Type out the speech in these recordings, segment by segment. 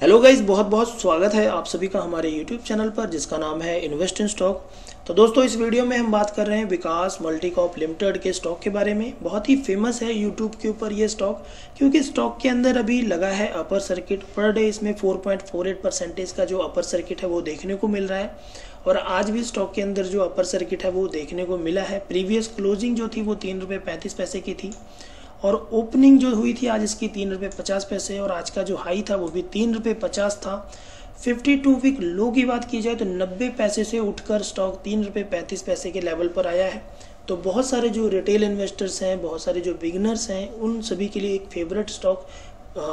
Hello guys, बहुत बहुत स्वागत है आप सभी का हमारे यूट्यूब चैनल पर जिसका नाम है इन्वेस्ट इन स्टॉक। तो दोस्तों, इस वीडियो में हम बात कर रहे हैं विकास मल्टीकॉप लिमिटेड के स्टॉक के बारे में। बहुत ही फेमस है यूट्यूब के ऊपर ये स्टॉक, क्योंकि स्टॉक के अंदर अभी लगा है अपर सर्किट। पर डे इसमें 4.48% का जो अपर सर्किट है वो देखने को मिल रहा है, और आज भी स्टॉक के अंदर जो अपर सर्किट है वो देखने को मिला है। प्रीवियस क्लोजिंग जो थी वो ₹3.35 की थी, और ओपनिंग जो हुई थी आज इसकी ₹3.50, और आज का जो हाई था वो भी ₹3.50 था। 52 वीक लो की बात की जाए तो 90 पैसे से उठकर स्टॉक ₹3.35 के लेवल पर आया है। तो बहुत सारे जो रिटेल इन्वेस्टर्स हैं, बहुत सारे जो बिगनर्स हैं, उन सभी के लिए एक फेवरेट स्टॉक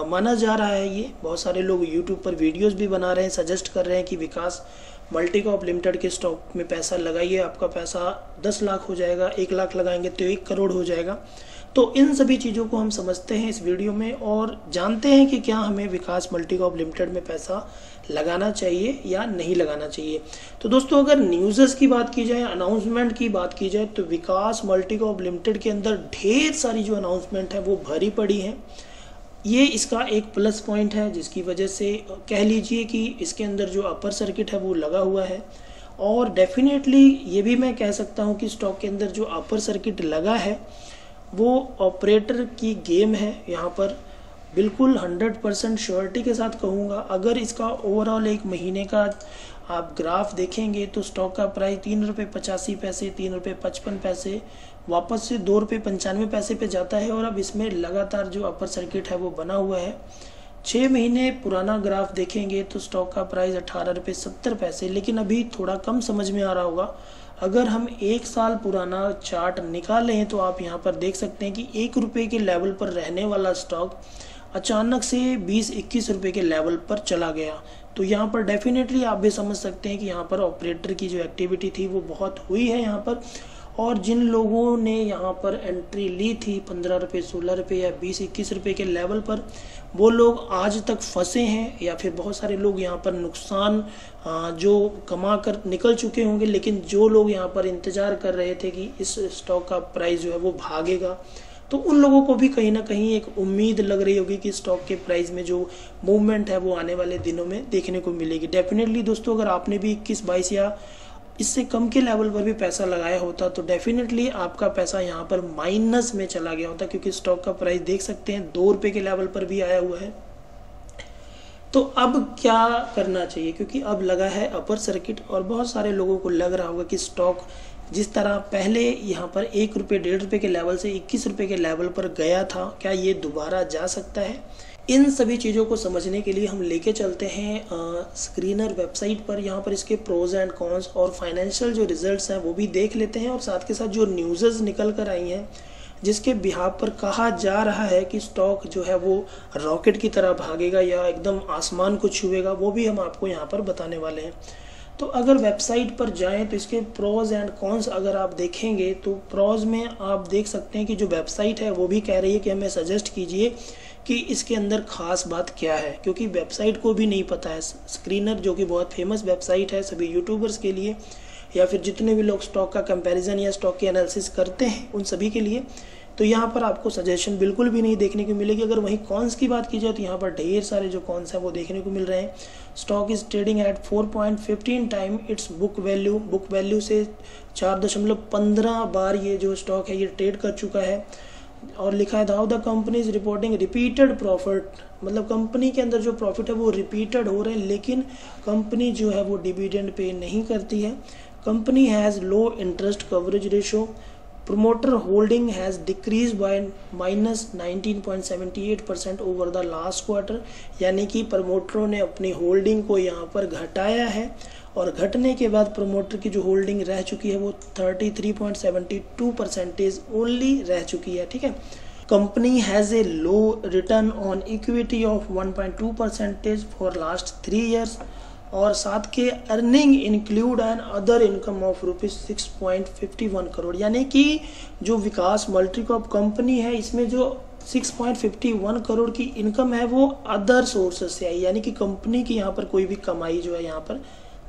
माना जा रहा है ये। बहुत सारे लोग यूट्यूब पर वीडियोस भी बना रहे हैं, सजेस्ट कर रहे हैं कि विकास मल्टीकॉप लिमिटेड के स्टॉक में पैसा लगाइए, आपका पैसा 10 लाख हो जाएगा, 1 लाख लगाएंगे तो 1 करोड़ हो जाएगा। तो इन सभी चीज़ों को हम समझते हैं इस वीडियो में, और जानते हैं कि क्या हमें विकास मल्टीकॉप लिमिटेड में पैसा लगाना चाहिए या नहीं लगाना चाहिए। तो दोस्तों, अगर न्यूज़ की बात की जाए, अनाउंसमेंट की बात की जाए, तो विकास मल्टीकॉप लिमिटेड के अंदर ढेर सारी जो अनाउंसमेंट है वो भरी पड़ी हैं। ये इसका एक प्लस पॉइंट है, जिसकी वजह से कह लीजिए कि इसके अंदर जो अपर सर्किट है वो लगा हुआ है। और डेफिनेटली ये भी मैं कह सकता हूँ कि स्टॉक के अंदर जो अपर सर्किट लगा है वो ऑपरेटर की गेम है। यहाँ पर बिल्कुल 100% श्योरिटी के साथ कहूँगा, अगर इसका ओवरऑल एक महीने का आप ग्राफ देखेंगे तो स्टॉक का प्राइस ₹3.85, ₹3.55, वापस से ₹2.95 पे जाता है, और अब इसमें लगातार जो अपर सर्किट है वो बना हुआ है। 6 महीने पुराना ग्राफ देखेंगे तो स्टॉक का प्राइस ₹18.70, लेकिन अभी थोड़ा कम समझ में आ रहा होगा। अगर हम 1 साल पुराना चार्ट निकालें तो आप यहाँ पर देख सकते हैं कि ₹1 के लेवल पर रहने वाला स्टॉक अचानक से 20-21 रुपये के लेवल पर चला गया। तो यहाँ पर डेफिनेटली आप भी समझ सकते हैं कि यहाँ पर ऑपरेटर की जो एक्टिविटी थी वो बहुत हुई है यहाँ पर। और जिन लोगों ने यहाँ पर एंट्री ली थी ₹15, ₹16 या ₹20-21 के लेवल पर, वो लोग आज तक फंसे हैं, या फिर बहुत सारे लोग यहाँ पर नुकसान जो कमा कर निकल चुके होंगे। लेकिन जो लोग यहाँ पर इंतज़ार कर रहे थे कि इस स्टॉक का प्राइस जो है वो भागेगा, तो उन लोगों को भी कहीं ना कहीं एक उम्मीद लग रही होगी कि स्टॉक के प्राइस में जो मूवमेंट है वो आने वाले दिनों में देखने को मिलेगी। डेफिनेटली दोस्तों, अगर आपने भी 21-22 या इससे कम के लेवल पर भी पैसा लगाया होता तो डेफिनेटली आपका पैसा यहाँ पर माइनस में चला गया होता, क्योंकि स्टॉक का प्राइस देख सकते हैं ₹2 के लेवल पर भी आया हुआ है। तो अब क्या करना चाहिए, क्योंकि अब लगा है अपर सर्किट, और बहुत सारे लोगों को लग रहा होगा कि स्टॉक जिस तरह पहले यहाँ पर ₹1, ₹1.5 के लेवल से ₹21 के लेवल पर गया था, क्या ये दोबारा जा सकता है? इन सभी चीज़ों को समझने के लिए हम लेके चलते हैं स्क्रीनर वेबसाइट पर। यहाँ पर इसके प्रोज एंड कॉन्स और फाइनेंशियल जो रिजल्ट्स हैं वो भी देख लेते हैं, और साथ के साथ जो न्यूज़ निकल कर आई हैं जिसके बिहाफ पर कहा जा रहा है कि स्टॉक जो है वो रॉकेट की तरह भागेगा या एकदम आसमान को छुएगा, वो भी हम आपको यहाँ पर बताने वाले हैं। तो अगर वेबसाइट पर जाएं तो इसके प्रोज एंड कॉन्स अगर आप देखेंगे तो प्रोज में आप देख सकते हैं कि जो वेबसाइट है वो भी कह रही है कि हमें सजेस्ट कीजिए कि इसके अंदर खास बात क्या है, क्योंकि वेबसाइट को भी नहीं पता है। स्क्रीनर जो कि बहुत फेमस वेबसाइट है सभी यूट्यूबर्स के लिए, या फिर जितने भी लोग स्टॉक का कंपैरिजन या स्टॉक की एनालिसिस करते हैं उन सभी के लिए, तो यहाँ पर आपको सजेशन बिल्कुल भी नहीं देखने को मिलेगी। अगर वहीं कॉन्स की बात की जाए तो यहाँ पर ढेर सारे जो कॉन्स हैं वो देखने को मिल रहे हैं। Stock is trading at 4.15 time it's book value से 4.15 बार ये जो स्टॉक है ये ट्रेड कर चुका है। और लिखा है how the company is reporting repeated profit, मतलब कंपनी के अंदर जो प्रॉफिट है वो रिपीटेड हो रहे हैं, लेकिन कंपनी जो है वो डिविडेंड पे नहीं करती है। Company has low interest coverage ratio, promoter holding has decreased by -19.78% over the last quarter, यानी कि प्रमोटरों ने अपनी होल्डिंग को यहाँ पर घटाया है, और घटने के बाद प्रमोटर की जो होल्डिंग रह चुकी है वो 33.72% ओनली रह चुकी है। ठीक है। Company has a low return on equity of 1.2% for last 3 years, और साथ के earning include and other income of ₹6.51 crore, यानी कि जो विकास मल्टीकॉप कंपनी है इसमें जो 6.51 करोड़ की इनकम है वो अदर सोर्सेस से आई, यानी कि कंपनी की यहाँ पर कोई भी कमाई जो है यहाँ पर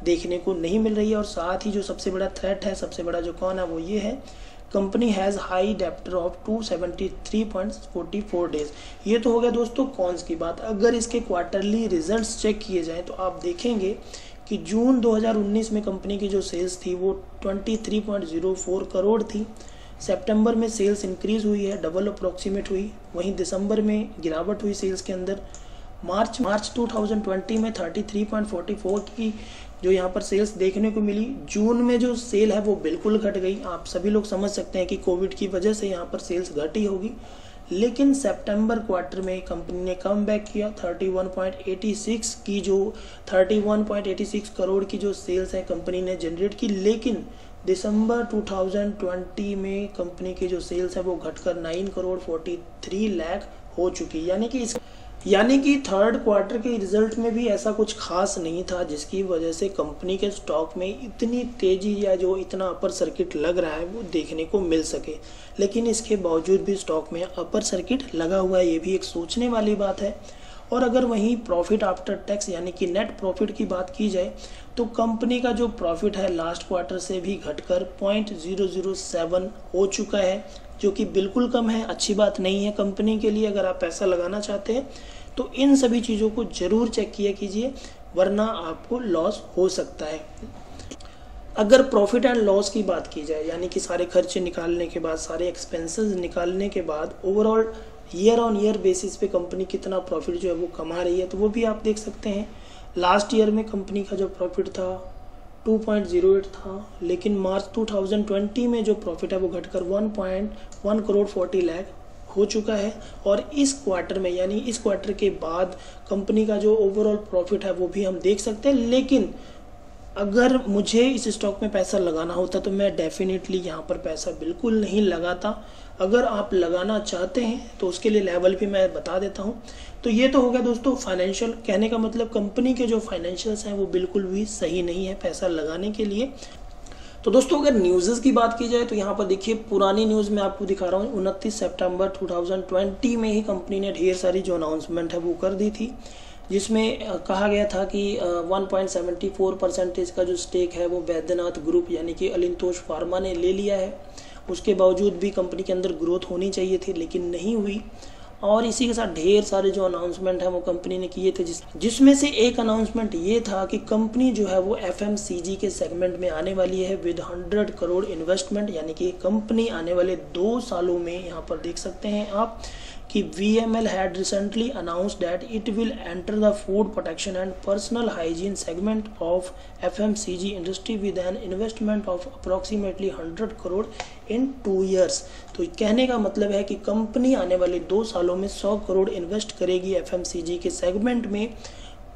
देखने को नहीं मिल रही है। और साथ ही जो सबसे बड़ा थ्रेट है, सबसे बड़ा जो कौन है वो ये है company has high debtor of 273.44 days. ये तो हो गया दोस्तों कॉन्स की बात। अगर इसके क्वार्टरली रिजल्ट्स चेक किए जाएँ तो आप देखेंगे कि जून 2019 में कंपनी की जो सेल्स थी वो 23.04 करोड़ थी। सितंबर में सेल्स इंक्रीज हुई है, डबल अप्रोक्सीमेट हुई। वहीं दिसंबर में गिरावट हुई सेल्स के अंदर। मार्च 2020 में 33.44 की जो यहाँ पर सेल्स देखने को मिली। जून में जो सेल है वो बिल्कुल घट गई। आप सभी लोग समझ सकते हैं कि कोविड की वजह से यहाँ पर सेल्स घटी होगी। लेकिन सितंबर क्वार्टर में कंपनी ने कम बैक किया। 31.86 करोड़ की जो सेल्स है कंपनी ने जनरेट की। लेकिन दिसंबर 2020 में कंपनी की जो सेल्स है वो घटकर 9 करोड़ 43 लाख हो चुकी। यानी कि थर्ड क्वार्टर के रिजल्ट में भी ऐसा कुछ खास नहीं था जिसकी वजह से कंपनी के स्टॉक में इतनी तेजी या जो इतना अपर सर्किट लग रहा है वो देखने को मिल सके। लेकिन इसके बावजूद भी स्टॉक में अपर सर्किट लगा हुआ है, ये भी एक सोचने वाली बात है। और अगर वहीं प्रॉफिट आफ्टर टैक्स यानी कि नेट प्रॉफिट की बात की जाए तो कंपनी का जो प्रॉफिट है लास्ट क्वार्टर से भी घटकर 0.007 हो चुका है, जो कि बिल्कुल कम है, अच्छी बात नहीं है कंपनी के लिए। अगर आप पैसा लगाना चाहते हैं तो इन सभी चीज़ों को जरूर चेक किया कीजिए, वरना आपको लॉस हो सकता है। अगर प्रॉफिट एंड लॉस की बात की जाए यानी कि सारे खर्चे निकालने के बाद, सारे एक्सपेंसेस निकालने के बाद overall year on year basis पे कंपनी कितना प्रॉफिट जो है वो कमा रही है, तो वो भी आप देख सकते हैं। लास्ट ईयर में कंपनी का जो प्रॉफिट था 2.08 था, लेकिन मार्च 2020 में जो प्रॉफिट है वो घटकर 1.1 करोड़ 40 लाख हो चुका है। और इस क्वार्टर में यानी इस क्वार्टर के बाद कंपनी का जो ओवरऑल प्रॉफिट है वो भी हम देख सकते हैं। लेकिन अगर मुझे इस स्टॉक में पैसा लगाना होता तो मैं डेफिनेटली यहाँ पर पैसा बिल्कुल नहीं लगाता। अगर आप लगाना चाहते हैं तो उसके लिए लेवल भी मैं बता देता हूँ। तो ये तो हो गया दोस्तों फाइनेंशियल, कहने का मतलब कंपनी के जो फाइनेंशियल्स हैं वो बिल्कुल भी सही नहीं है पैसा लगाने के लिए। तो दोस्तों अगर न्यूज़ की बात की जाए तो यहाँ पर देखिए पुरानी न्यूज़ में आपको दिखा रहा हूँ। 29 सितंबर 2020 में ही कंपनी ने ढेर सारी जो अनाउंसमेंट है वो कर दी थी, जिसमें कहा गया था कि 1.74% का जो स्टेक है वो बैद्यनाथ ग्रुप यानी कि अलिंतोष फार्मा ने ले लिया है। उसके बावजूद भी कंपनी के अंदर ग्रोथ होनी चाहिए थी लेकिन नहीं हुई। और इसी के साथ ढेर सारे जो अनाउंसमेंट है वो कंपनी ने किए थे, जिसमें से एक अनाउंसमेंट ये था कि कंपनी जो है वो FMCG के सेगमेंट में आने वाली है विद 100 करोड़ इन्वेस्टमेंट। यानी कि कंपनी आने वाले 2 सालों में, यहाँ पर देख सकते हैं आप कि VML had recently announced that it will enter the food protection and personal hygiene segment of FMCG industry with an investment of approximately 100 crore in 2 years। तो कहने का मतलब है कि कंपनी आने वाले 2 सालों में 100 करोड़ इन्वेस्ट करेगी FMCG के सेगमेंट में,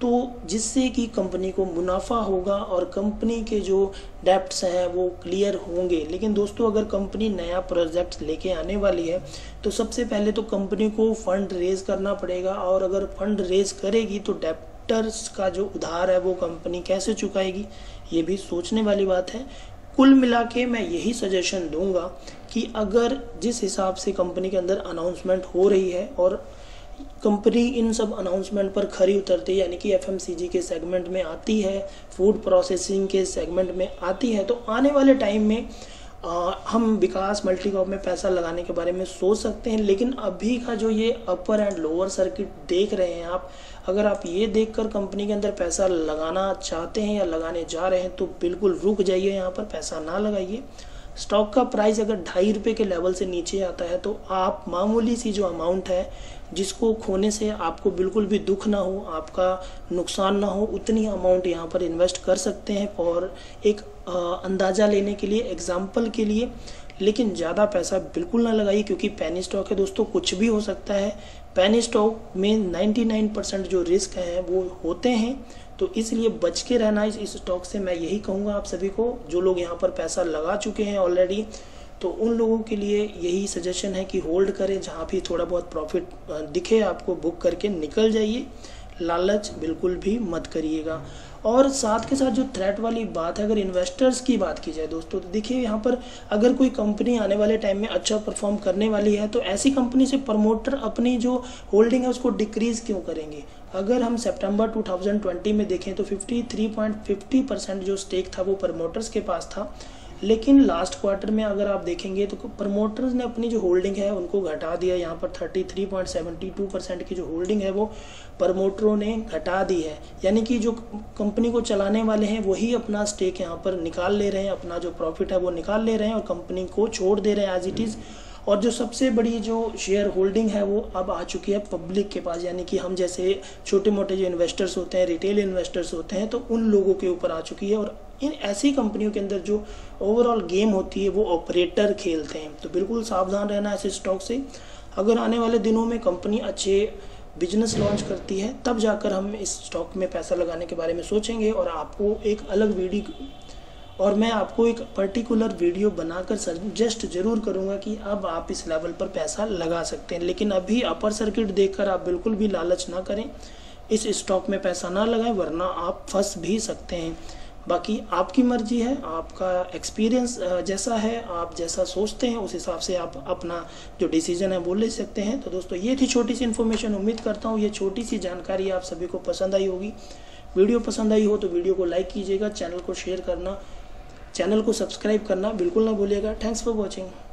तो जिससे कि कंपनी को मुनाफा होगा और कंपनी के जो डेप्ट्स हैं वो क्लियर होंगे। लेकिन दोस्तों अगर कंपनी नया प्रोजेक्ट लेके आने वाली है तो सबसे पहले तो कंपनी को फंड रेज करना पड़ेगा, और अगर फंड रेज करेगी तो डेप्टर्स का जो उधार है वो कंपनी कैसे चुकाएगी, ये भी सोचने वाली बात है। कुल मिला के मैं यही सजेशन दूंगा कि अगर जिस हिसाब से कंपनी के अंदर अनाउंसमेंट हो रही है और कंपनी इन सब अनाउंसमेंट पर खरी उतरती है यानी कि FMCG के सेगमेंट में आती है, फूड प्रोसेसिंग के सेगमेंट में आती है, तो आने वाले टाइम में हम विकास मल्टीकॉप में पैसा लगाने के बारे में सोच सकते हैं। लेकिन अभी का जो ये अपर एंड लोअर सर्किट देख रहे हैं आप, अगर आप ये देखकर कंपनी के अंदर पैसा लगाना चाहते हैं या लगाने जा रहे हैं तो बिल्कुल रुक जाइए, यहाँ पर पैसा ना लगाइए। स्टॉक का प्राइस अगर 2.5 रुपये के लेवल से नीचे आता है तो आप मामूली सी जो अमाउंट है जिसको खोने से आपको बिल्कुल भी दुख ना हो, आपका नुकसान ना हो, उतनी अमाउंट यहाँ पर इन्वेस्ट कर सकते हैं और एक अंदाज़ा लेने के लिए, एग्जाम्पल के लिए। लेकिन ज़्यादा पैसा बिल्कुल ना लगाइए क्योंकि पेनी स्टॉक है दोस्तों, कुछ भी हो सकता है। पेनी स्टॉक में 99% जो रिस्क हैं वो होते हैं, तो इसलिए बच के रहना इस स्टॉक से मैं यही कहूँगा आप सभी को। जो लोग यहाँ पर पैसा लगा चुके हैं ऑलरेडी तो उन लोगों के लिए यही सजेशन है कि होल्ड करें, जहाँ भी थोड़ा बहुत प्रॉफिट दिखे आपको बुक करके निकल जाइए, लालच बिल्कुल भी मत करिएगा। और साथ के साथ जो थ्रेट वाली बात है, अगर इन्वेस्टर्स की बात की जाए दोस्तों तो देखिए यहाँ पर अगर कोई कंपनी आने वाले टाइम में अच्छा परफॉर्म करने वाली है तो ऐसी कंपनी से प्रमोटर अपनी जो होल्डिंग है उसको डिक्रीज क्यों करेंगे। अगर हम सितंबर 2020 में देखें तो 53.50% जो स्टेक था वो प्रमोटर्स के पास था, लेकिन लास्ट क्वार्टर में अगर आप देखेंगे तो प्रमोटर्स ने अपनी जो होल्डिंग है उनको घटा दिया। यहाँ पर 33.72% की जो होल्डिंग है वो प्रमोटरों ने घटा दी है, यानी कि जो कंपनी को चलाने वाले हैं वही अपना स्टेक यहाँ पर निकाल ले रहे हैं, अपना जो प्रॉफिट है वो निकाल ले रहे हैं और कंपनी को छोड़ दे रहे हैं एज इट इज़। और जो सबसे बड़ी जो शेयर होल्डिंग है वो अब आ चुकी है पब्लिक के पास, यानी कि हम जैसे छोटे मोटे जो इन्वेस्टर्स होते हैं, रिटेल इन्वेस्टर्स होते हैं, तो उन लोगों के ऊपर आ चुकी है। और इन ऐसी कंपनियों के अंदर जो ओवरऑल गेम होती है वो ऑपरेटर खेलते हैं। तो बिल्कुल सावधान रहना ऐसे स्टॉक से। अगर आने वाले दिनों में कंपनी अच्छे बिजनेस लॉन्च करती है तब जाकर हम इस स्टॉक में पैसा लगाने के बारे में सोचेंगे और आपको एक अलग वीडियो और मैं आपको एक पर्टिकुलर वीडियो बनाकर सजेस्ट जरूर करूंगा कि अब आप इस लेवल पर पैसा लगा सकते हैं। लेकिन अभी अपर सर्किट देखकर आप बिल्कुल भी लालच ना करें, इस स्टॉक में पैसा ना लगाएं वरना आप फंस भी सकते हैं। बाकी आपकी मर्जी है, आपका एक्सपीरियंस जैसा है, आप जैसा सोचते हैं उस हिसाब से आप अपना जो डिसीजन है वो ले सकते हैं। तो दोस्तों ये थी छोटी सी इन्फॉर्मेशन। उम्मीद करता हूँ ये छोटी सी जानकारी आप सभी को पसंद आई होगी। वीडियो पसंद आई हो तो वीडियो को लाइक कीजिएगा, चैनल को शेयर करना, चैनल को सब्सक्राइब करना बिल्कुल ना भूलिएगा। Thanks for watching.